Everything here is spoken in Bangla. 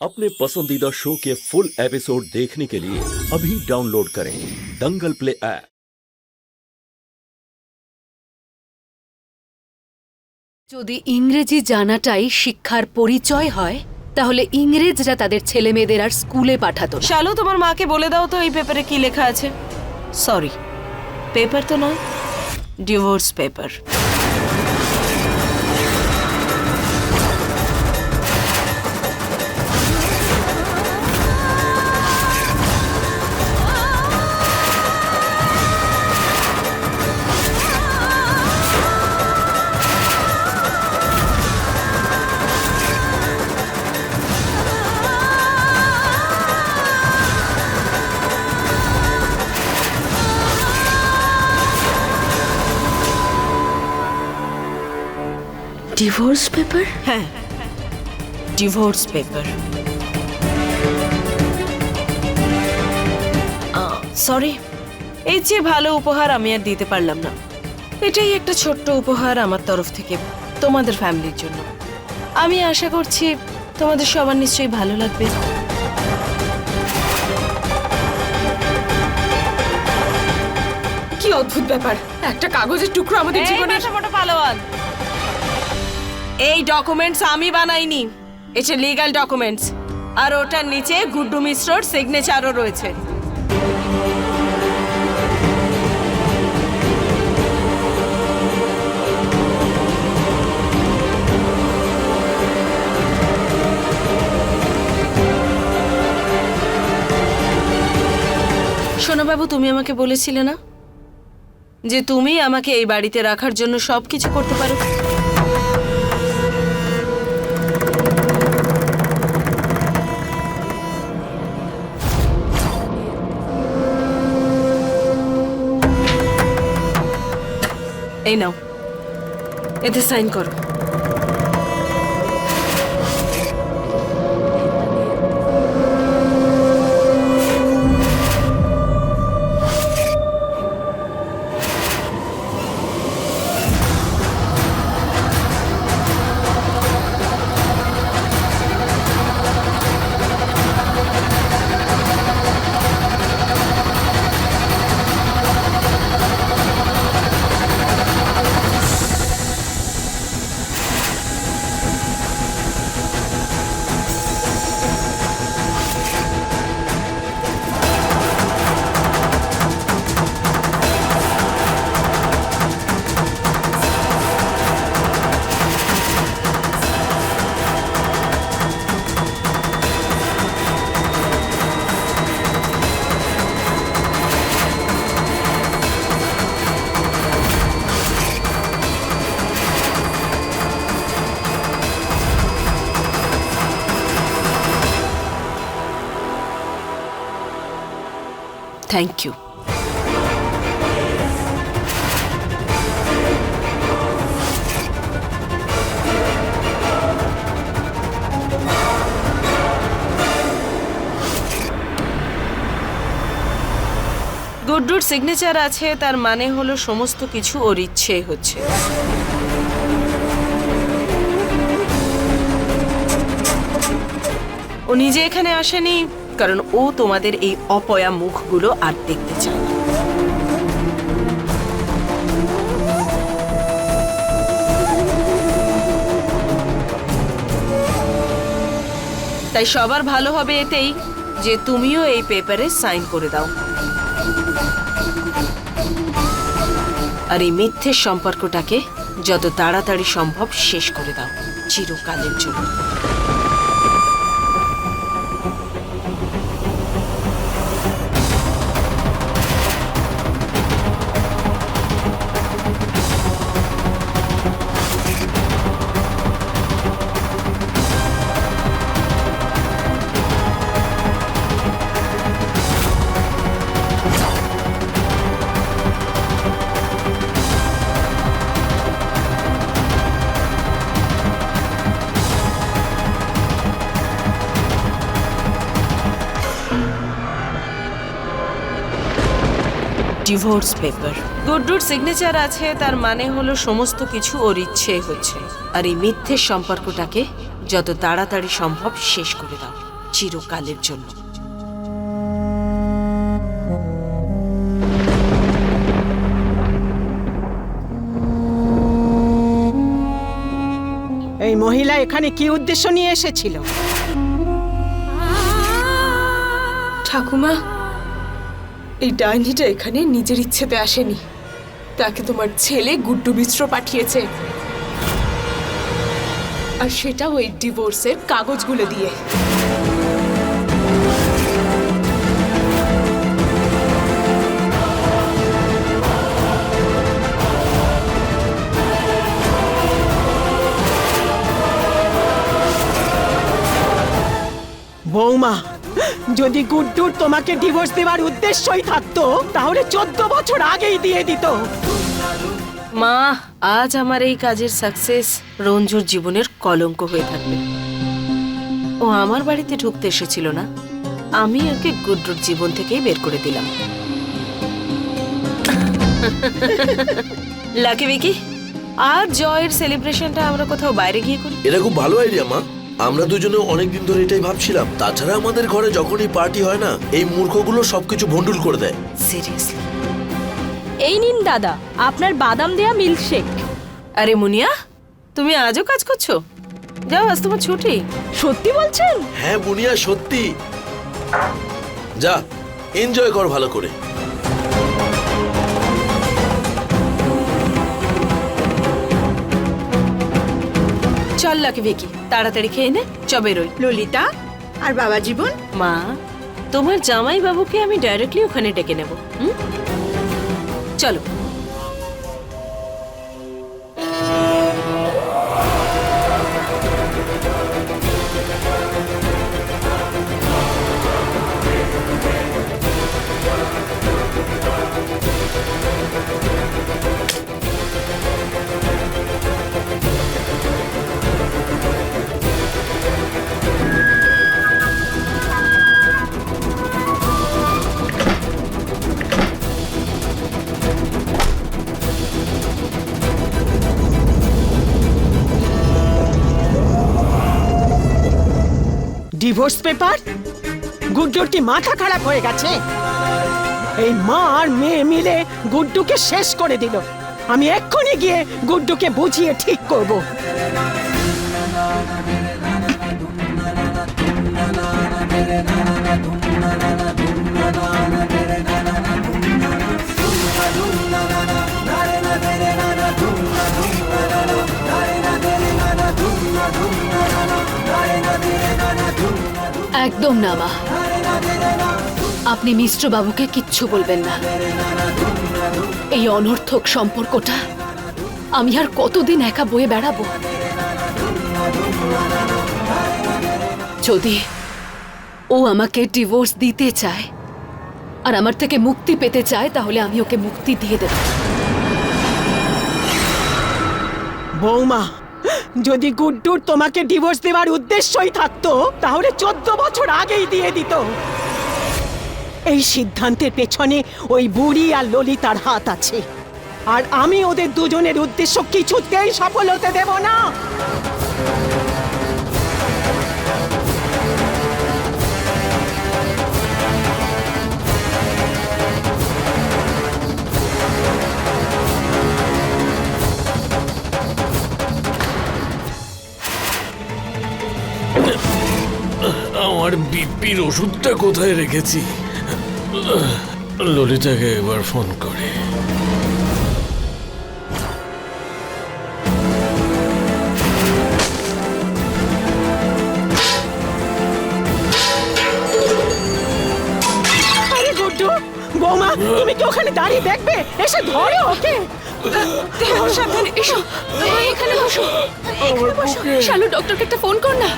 अपने पसंदीदा शो के फुल एपिसोड देखने के लिए अभी डाउनलोड करें दंगल प्ले ऐप। যদি ইংরেজি জানাটাই শিক্ষার পরিচয় হয় তাহলে ইংরেজরা তাদের ছেলেমেয়েদের আর স্কুলে পাঠাতো না। শালু, তোমার মাকে বলে দাও তো এই পেপারে কি লেখা আছে। সরি, পেপার তো নয়, ডিভোর্স পেপার। Divorce paper? হ্যাঁ, ডিভোর্স পেপার। সরি, এই চেয়ে ভালো উপহার আমি আর দিতে পারলাম না। এটাই একটা ছোট্ট উপহার আমার তরফ থেকে তোমাদের ফ্যামিলির জন্য। আমি আশা করছি তোমাদের সবার নিশ্চয়ই ভালো লাগবে। কি অদ্ভুত ব্যাপার, একটা কাগজের টুকরো আমাদের জীবনের। পালোয়ান, এই ডকুমেন্টস আমি বানাইনি, এটা লিগ্যাল ডকুমেন্টস। আর ওটার নিচে গুড্ডু মিশ্রর সিগনেচারও রয়েছে। সোনাবাবু, তুমি আমাকে বলেছিলে না যে তুমি আমাকে এই বাড়িতে রাখার জন্য সবকিছু করতে পারো? এই নাও, এতে সাইন করো। Thank you. গুড্ডুর সিগনেচার আছে, তার মানে হলো সমস্ত কিছু ওর ইচ্ছে হচ্ছে। ও নিজে এখানে আসেনি কারণ ও তোমাদের এই অপয়া মুখগুলো আর দেখতে চায় না। তাই সবার ভালো হবে এতেই যে তুমিও এই পেপারে সাইন করে দাও আর এই মিথ্যে সম্পর্কটাকে যত তাড়াতাড়ি সম্ভব শেষ করে দাও, চিরকালের জন্য। Divorce paper. গুড্ডুর সিগনেচার আছে, তার মানে হলো সমস্ত কিছু ওর ইচ্ছে হচ্ছে আর এই মিথ্যে সম্পর্কটাকে যত তাড়াতাড়ি সম্ভব শেষ করে দাও, চিরকালের জন্য। এই মহিলা এখানে কি উদ্দেশ্য নিয়ে এসেছিল? ঠাকুমা, এই ডাইনিটা এখানে নিজের ইচ্ছেতে আসেনি, তাকে তোমার ছেলে গুড্ডু মিশ্র পাঠিয়েছে, আর সেটা ওই ডিভোর্সের কাগজগুলো দিয়ে। বৌমা, যদি গুড্ডুর তোমাকে ডিভোর্স দেওয়ার উদ্দেশ্যই থাকতো তাহলে 14 বছর আগেই দিয়ে দিত। মা, আজ আমার এই কাজের সাকসেস রঞ্জুর জীবনের কলঙ্ক হয়ে থাকবে। ও আমার বাড়িতে ঢুকতে এসেছিল না, আমি ওকে গুড্ডুর জীবন থেকেই বের করে দিলাম। লাকি বিকি, আজ জয়ের সেলিব্রেশনটা আমরা কোথাও বাইরে গিয়ে করি। এটা খুব ভালো আইডিয়া মা। আমরা দুজনে অনেকদিন ধরে এটাই ভাবছিলাম। তাছাড়া আমাদের ঘরে যখনই পার্টি হয় না, এই মূর্খগুলো সবকিছু ভন্ডুল করে দেয়। সিরিয়াসলি। এই নিন দাদা, আপনার বাদাম দেয়া মিল্কশেক। আরে মুনিয়া, তুমি আজও কাজ করছো? যাও, আজ তোমার ছুটি। সত্যি বলছেন? হ্যাঁ বুনিয়া, সত্যি। যা, এনজয় কর ভালো করে। চল লাকি ভিকি, তাড়াতাড়ি খেয়ে নে, চবে রই। ললিতা আর বাবা জীবন, মা, তোমার জামাই বাবুকে আমি ডাইরেক্টলি ওখানে ডেকে নেব। চলো। Divorce paper? গুড্ডুর কি মাথা খারাপ হয়ে গেছে? এই মা আর মেয়ে মিলে গুড্ডুকে শেষ করে দিল। আমি এক্ষুনি গিয়ে গুড্ডুকে বুঝিয়ে ঠিক করব। একদম না মা, আপনি মিশ্র বাবুকে কিচ্ছু বলবেন না। এই অনর্থক সম্পর্কটা আমি আর কতদিন একা বয়ে বেড়াবো? যদি ও আমাকে ডিভোর্স দিতে চায় আর আমার থেকে মুক্তি পেতে চায়, তাহলে আমি ওকে মুক্তি দিয়ে দেব। বৌমা, যদি গুড্ডুর তোমাকে ডিভোর্স দেওয়ার উদ্দেশ্যই থাকতো তাহলে 14 বছর আগেই দিয়ে দিত। এই সিদ্ধান্তের পেছনে ওই বুড়ি আর ললিতার হাত আছে, আর আমি ওদের দুজনের উদ্দেশ্য কিছুতেই সফল হতে দেব না। আমার বিপির ওষুধটা কোথায় রেখেছি? ললিতাকে একবার ফোন করে। আরে গুড্ডু, বৌমা, তুমি কি ওখানে দাঁড়িয়ে দেখবে? এসে ধরো ওকে। সাবধানে এসো, এখানে বসো, এখানে বসো। শালু, ডক্টরকে একটা ফোন কর না।